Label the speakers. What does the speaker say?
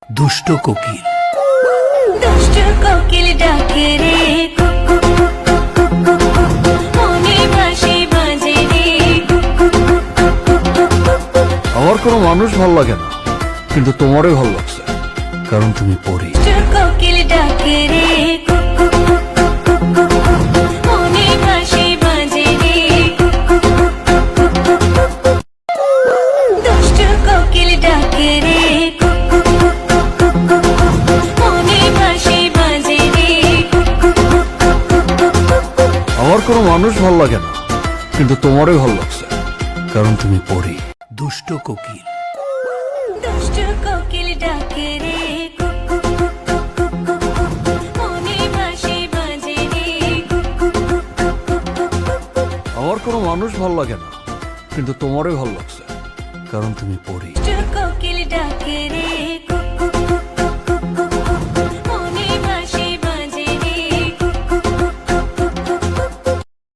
Speaker 1: দুষ্ট কোকিল।
Speaker 2: দুষ্ট কোকিল ডাকে রে কুকু কুকু কুকু, মনে বাঁশি বাজে রে কুকু কুকু।
Speaker 1: আমার কোনো মানুষ ভাল লাগে না, কিন্তু তোমারই ভাল লাগছে, কারণ তুমি পরি।
Speaker 2: দুষ্ট কোকিল ডাকে রে কুকু কুকু কুকু, মনে বাঁশি বাজে রে কুকু কুকু। দুষ্ট কোকিল ডাকে রে কুকু কুকু, মনে বাঁশি বাজে রে কুকু কুকু।
Speaker 1: আমার কোনো মানুষ ভাল লাগে না, কিন্তু তোমারই ভাল লাগছে, কারণ তুমি পরি। দুষ্ট কোকিল।
Speaker 2: দুষ্ট কোকিল ডাকে রে কুকু কুকু কুকু, মনে বাঁশি বাজে রে কুকু কুকু।
Speaker 1: আমার কোনো মানুষ ভাল লাগে না, কিন্তু তোমারই ভাল লাগছে, কারণ তুমি পরি।
Speaker 2: দুষ্ট